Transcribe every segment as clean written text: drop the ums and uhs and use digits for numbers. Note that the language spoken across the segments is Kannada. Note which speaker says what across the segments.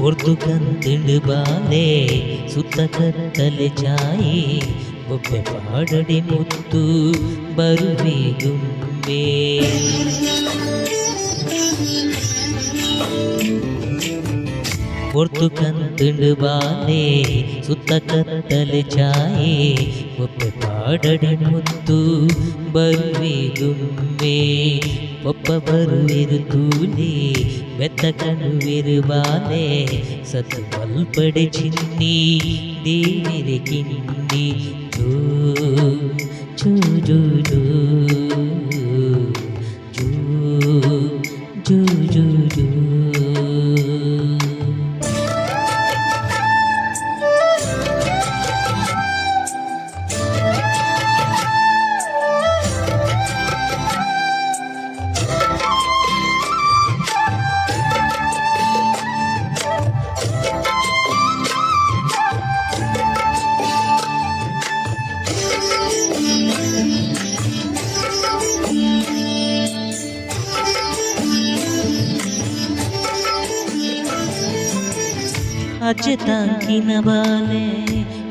Speaker 1: ಒರ್ದುಕಂತಿಂಡು ಬಾಲೆ ಸುತ್ತ ಕತ್ತಲೆ ಚಾಯಿ ಬೊಬ್ಬೆ ಪಾಡಡಿ ಮುತ್ತು ಬರುವೆ ಗುಮ್ಮೆ ಒರ್ದುಕಂತಿಂಡು ಬಾಲೆ ಸುತ್ತ ಕತ್ತಲೆ ಚಾಯಿ ಬೊಬ್ಬೆ ಪಾಡಡಿ ಮುತ್ತು ಬರುವೆ ಗುಮ್ಮೆ ಒಬ್ಬ ಬರುವಿರು ತೂಲಿ ಬೆತ್ತ ಕಣ್ಣುವಿರು ಬಾಲೆ ಸತ್ತು ಮಲ್ಪಡೆ ಚಿನ್ನಿ ದೇವಿರೆ ಕಿನ್ನಿ ಜೋ ಜೋ ಜೋ ಜೋ ಜೋ ಜೋ ಜೋ ಜೋ ಅಜ್ಜೆ ತಾಂಕಿನ ಬಾಲೆ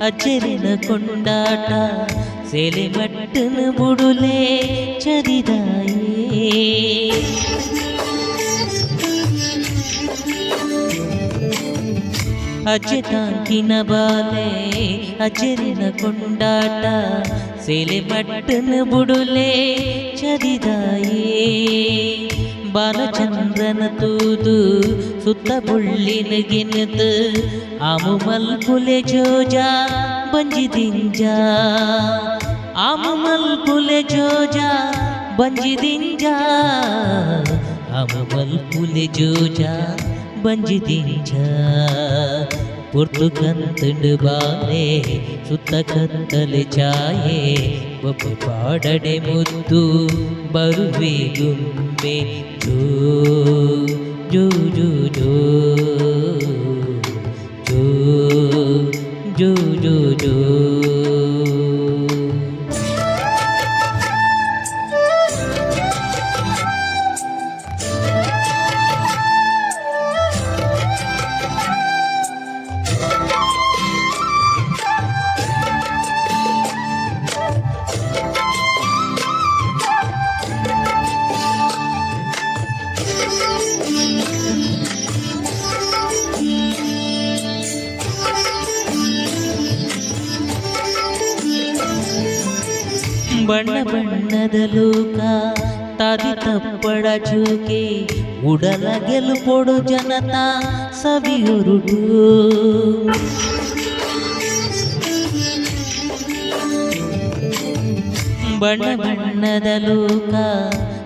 Speaker 1: ಅಜ್ಜರಿನ ಕೊಂಡಾಟ ಸೇಲೆ ಮಟ್ಟನ ಬುಡುಲೆ ಚರಿದಾಯೇ ಅಜ್ಜೆ ತಾಂಕಿನ ಬಾಲೆ ಅಜ್ಜರಿನ ಕೊಂಡಾಟ ಸೇಲೆ ಮಟ್ಟನ ಬುಡುಲೆ ಚರಿದಾಯೇ ಬಾಲಚಂದ್ರನ ತೂದು ಸುತ್ತ ಬುಳ್ಳಿನ ಗಿನದು ಆಮು ಮಲ್ಪುಲೆ ಜೋಜಾ ಬಂಜಿದಿಂಜ ಆಮು ಮಲ್ಪುಲೆ ಜೋಜಾ ಬಂಜಿದಿಂಜ ಆಮು ಮಲ್ಪುಲೆ ಜೋಜಾ ಬಂಜಿದಿಂಜ ಪುರ್ತುಕಂತಂಡು ಬಾಲೆ ಸುತ್ತ ಕತ್ತಲೆ ಚಾಯೆ ಒಬ್ಬ ಪಾಡಡೆ ಮುದ್ದು ಬರುವೆ ಗುಮ್ಮೆ ಜೋ ಜೋ ಜೋ ಜೋ ಜೋ ಜೋ ಜೋ ಜೋ ಬಣ್ಣ ಬಣ್ಣದ ಲೋಕ ತಾದಿ ತಪ್ಪಡ ಚೂಕೆ ಉಡಲ ಗೆಲುಪೊಡು ಜನತಾ ಸವಿಯುರುಡು ಬಣ್ಣ ಬಣ್ಣದ ಲೋಕ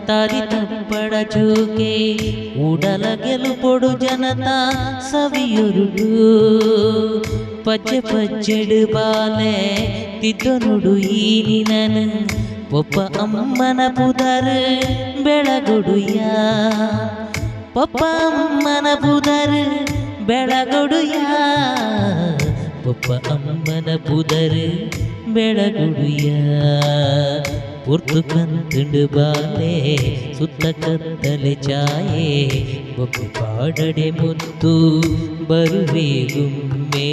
Speaker 1: ತಾದಿ ತಪ್ಪಡ ಚೂಕೆ ಉಡಲ ಗೆಲುಪೊಡು ಜನತಾ ಸವಿಯುರುಡು ಪಚ್ಚೆ ಪಚ್ಚೆಡು ಬಾಲೆ ತಿದ್ದನುಡು ಈ ನಿನನು ಒಬ್ಬ ಅಮ್ಮನ ಪುದರ್ ಬೆಳಗೊಡುಯ ಒಬ್ಬ ಅಮ್ಮನ ಪುದರ್ ಬೆಳಗೊಡುಯ ಒಬ್ಬ ಅಮ್ಮನ ಪುದರ್ ಬೆಳಗೊಡುಯ ಪುರ್ತುಕಂತುಂಡು ಬಾಲೆ ಸುತ್ತ ಕತ್ತಲೆ ಚಾಯೆ ಒಬ್ಬ ಪಾಡಡೆ ಮುತ್ತು ಬರುವೆ ಗುಮ್ಮೆ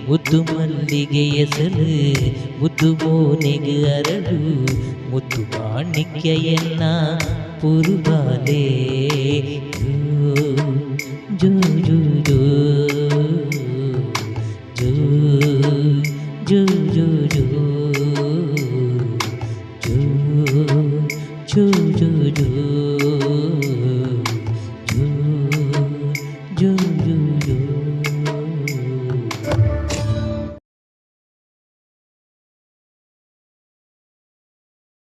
Speaker 1: ಮುದ್ದು ಮಲ್ಲಿಗೆ ಎಸಲು ಮುದ್ದು ಮೋನೆಗೆ ಅರಳು ಮುದ್ದು ಮಾಣಿಕ್ಯ ಎನ್ನ ಪುರುಬಾಲೆ ಜೋ ಜೋ ಜೋ ಜೋ ಜೋ ಜೋ ಜೋ ಜೋ ಜೋ ಜೋ ಜೋ